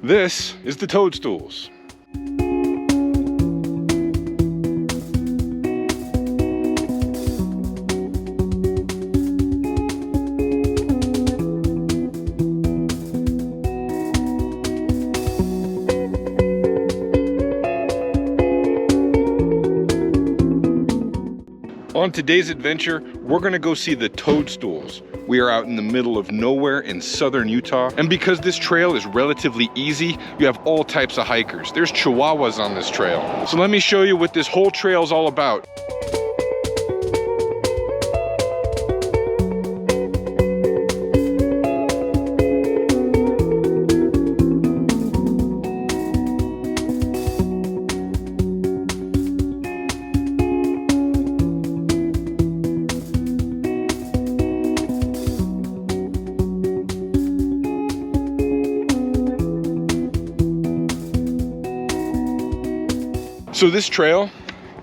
This is the Toadstools. On today's adventure, we're gonna go see the Toadstools. We are out in the middle of nowhere in southern Utah, and because this trail is relatively easy, you have all types of hikers. There's chihuahuas on this trail. So let me show you what this whole trail is all about. So this trail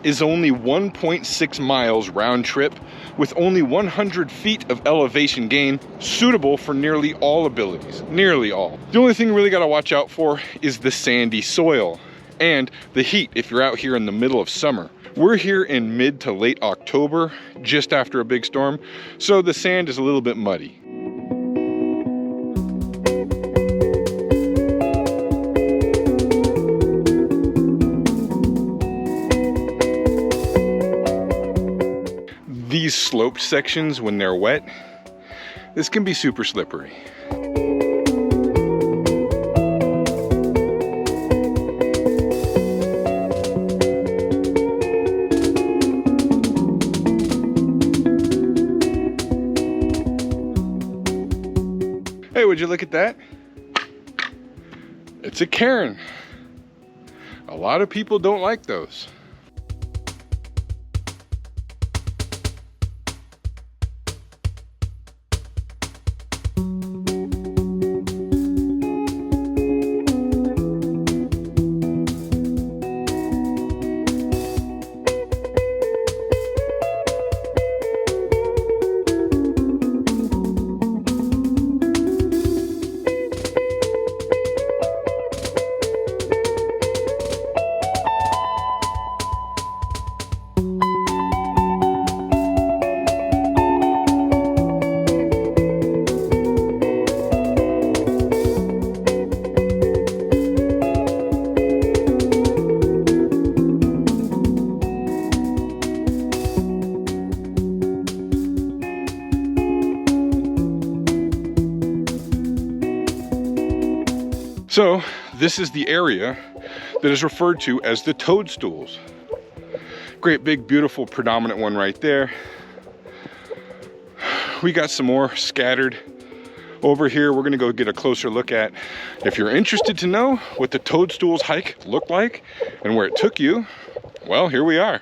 is only 1.6 miles round trip with only 100 feet of elevation gain, suitable for nearly all abilities, nearly all. The only thing you really gotta watch out for is the sandy soil and the heat if you're out here in the middle of summer. We're here in mid to late October, just after a big storm, so the sand is a little bit muddy. These sloped sections, when they're wet, this can be super slippery. Hey, would you look at that? It's a cairn. A lot of people don't like those. So this is the area that is referred to as the Toadstools. Great big beautiful predominant one right there. We got some more scattered over here. We're gonna go get a closer look at. If you're interested to know what the Toadstools hike looked like and where it took you, well, here we are.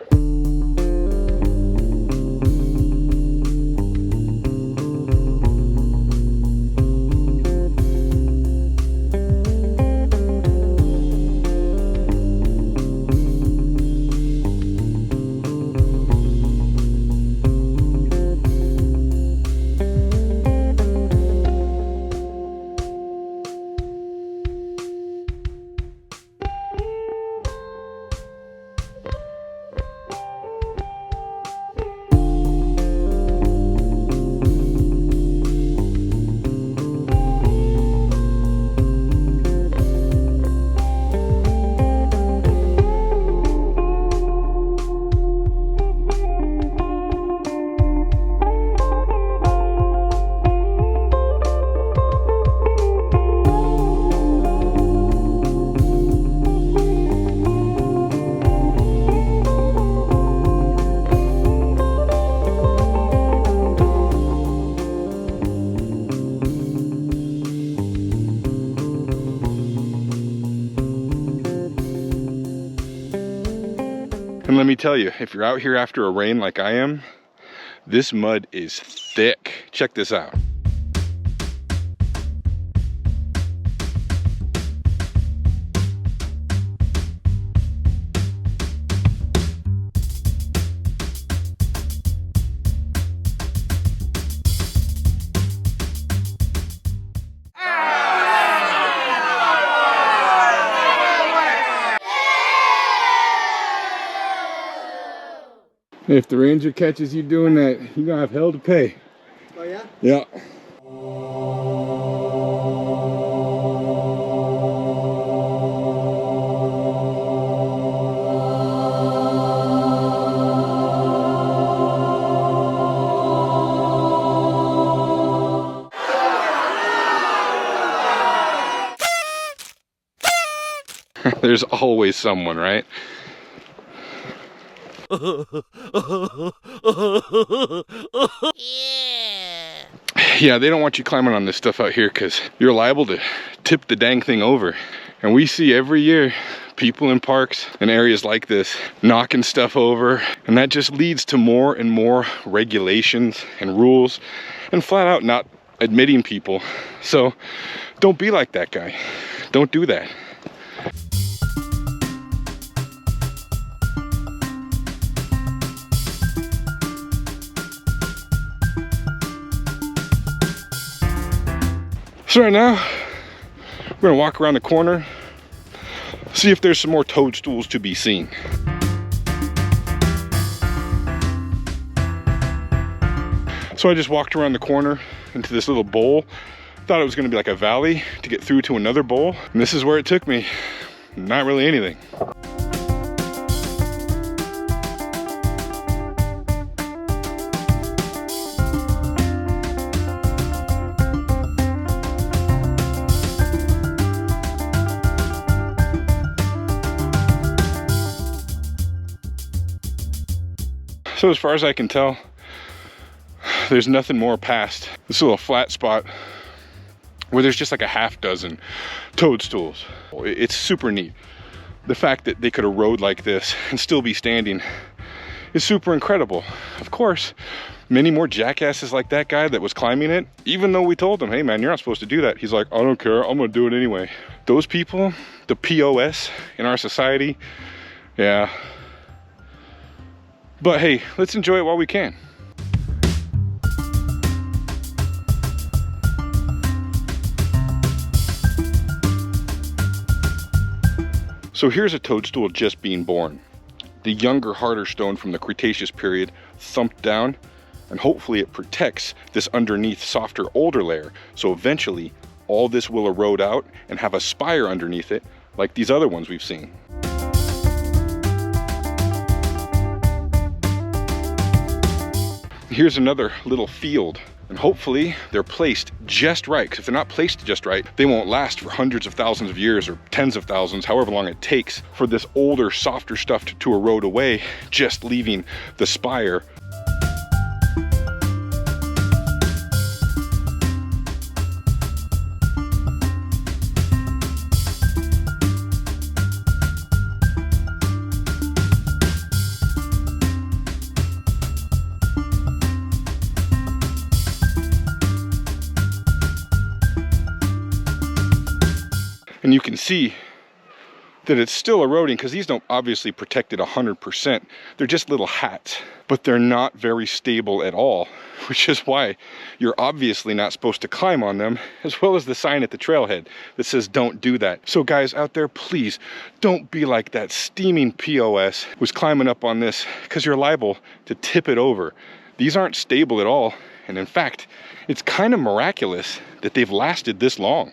And let me tell you, if you're out here after a rain like I am, this mud is thick. Check this out. If the ranger catches you doing that, you're gonna have hell to pay. Oh yeah? Yeah. There's always someone, right? Yeah, they don't want you climbing on this stuff out here because you're liable to tip the dang thing over. And we see every year people in parks and areas like this knocking stuff over, and that just leads to more and more regulations and rules and flat out not admitting people. So don't be like that guy. Don't do that. So right now, we're gonna walk around the corner, see if there's some more toadstools to be seen. So I just walked around the corner into this little bowl. Thought it was gonna be like a valley to get through to another bowl. And this is where it took me. Not really anything. So as far as I can tell, there's nothing more past this little flat spot where there's just like a half dozen toadstools. It's super neat. The fact that they could erode like this and still be standing is super incredible. Of course, many more jackasses like that guy that was climbing it, even though we told him, hey man, you're not supposed to do that. He's like, I don't care, I'm gonna do it anyway. Those people, the POS in our society, yeah. But hey, let's enjoy it while we can. So here's a toadstool just being born. The younger, harder stone from the Cretaceous period thumped down, and hopefully it protects this underneath softer, older layer. So eventually all this will erode out and have a spire underneath it like these other ones we've seen. Here's another little field, and hopefully they're placed just right, because if they're not placed just right, they won't last for hundreds of thousands of years or tens of thousands, however long it takes for this older, softer stuff to erode away, just leaving the spire. And you can see that it's still eroding because these don't obviously protect it 100%. They're just little hats, but they're not very stable at all, which is why you're obviously not supposed to climb on them, as well as the sign at the trailhead that says don't do that. So guys out there, please don't be like that steaming POS was climbing up on this, because you're liable to tip it over. These aren't stable at all, and in fact, it's kind of miraculous that they've lasted this long.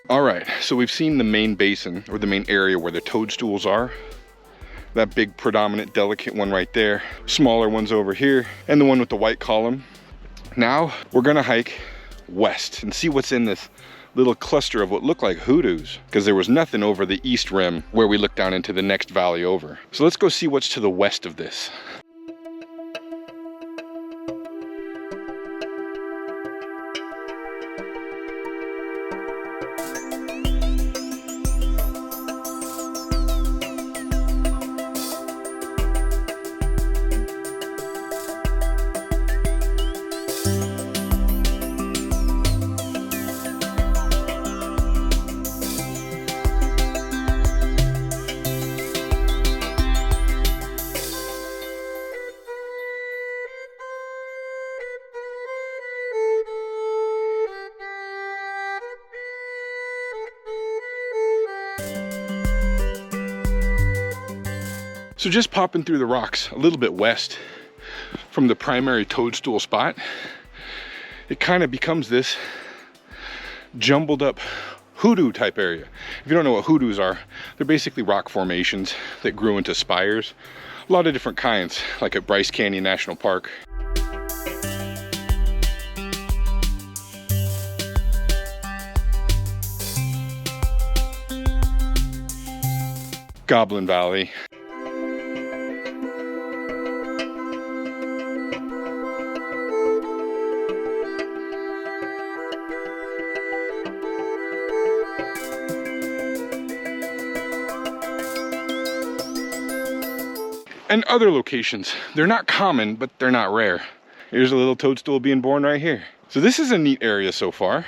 All right, so we've seen the main basin, or the main area where the toadstools are. That big, predominant, delicate one right there. Smaller ones over here, and the one with the white column. Now, we're gonna hike west and see what's in this little cluster of what look like HooDoos, because there was nothing over the east rim where we look down into the next valley over. So let's go see what's to the west of this. So just popping through the rocks a little bit west from the primary toadstool spot, it kind of becomes this jumbled up hoodoo type area. If you don't know what hoodoos are, they're basically rock formations that grew into spires. A lot of different kinds, like at Bryce Canyon National Park. Goblin Valley. And other locations. They're not common, but they're not rare. Here's a little toadstool being born right here. So this is a neat area so far.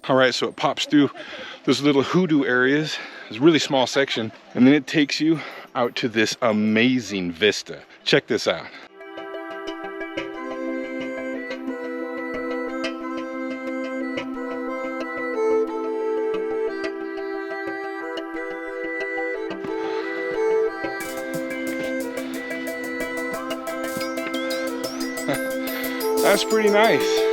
All right, so it pops through those little hoodoo areas. It's a really small section, and then it takes you out to this amazing vista. Check this out. That's pretty nice.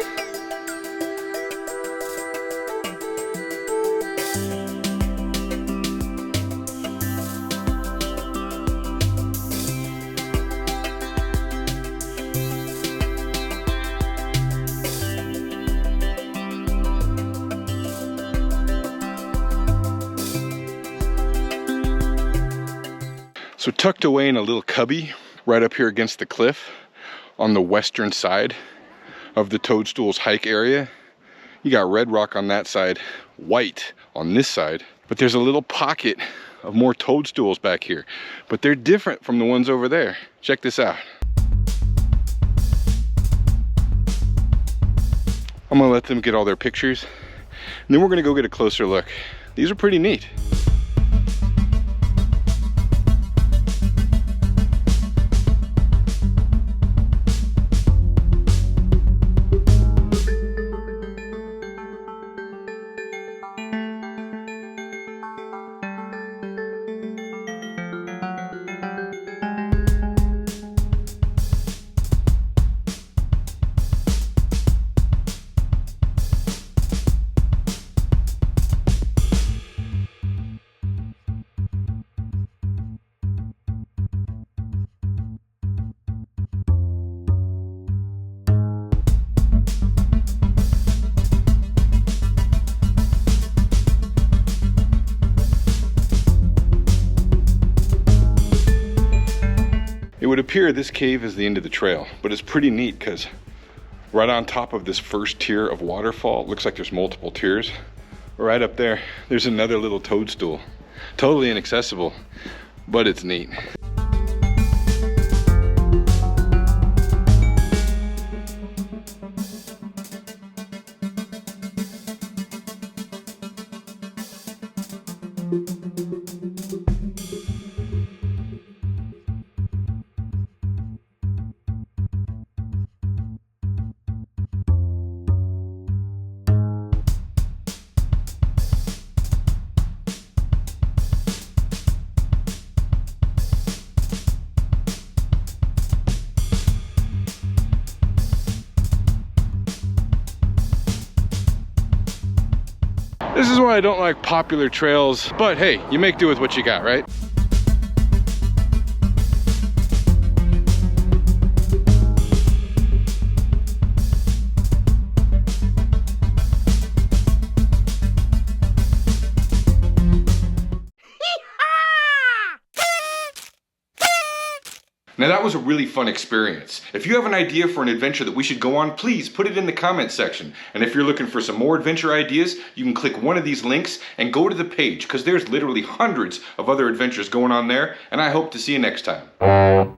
So tucked away in a little cubby right up here against the cliff on the western side of the Toadstools hike area, you got red rock on that side, white on this side, but there's a little pocket of more toadstools back here, but they're different from the ones over there. Check this out. I'm gonna let them get all their pictures, and then we're gonna go get a closer look. These are pretty neat. It would appear this cave is the end of the trail, but it's pretty neat because right on top of this first tier of waterfall, it looks like there's multiple tiers. Right up there, there's another little toadstool. Totally inaccessible, but it's neat. This is why I don't like popular trails, but hey, you make do with what you got, right? Now that was a really fun experience. If you have an idea for an adventure that we should go on, please put it in the comment section. And if you're looking for some more adventure ideas, you can click one of these links and go to the page, because there's literally hundreds of other adventures going on there, and I hope to see you next time.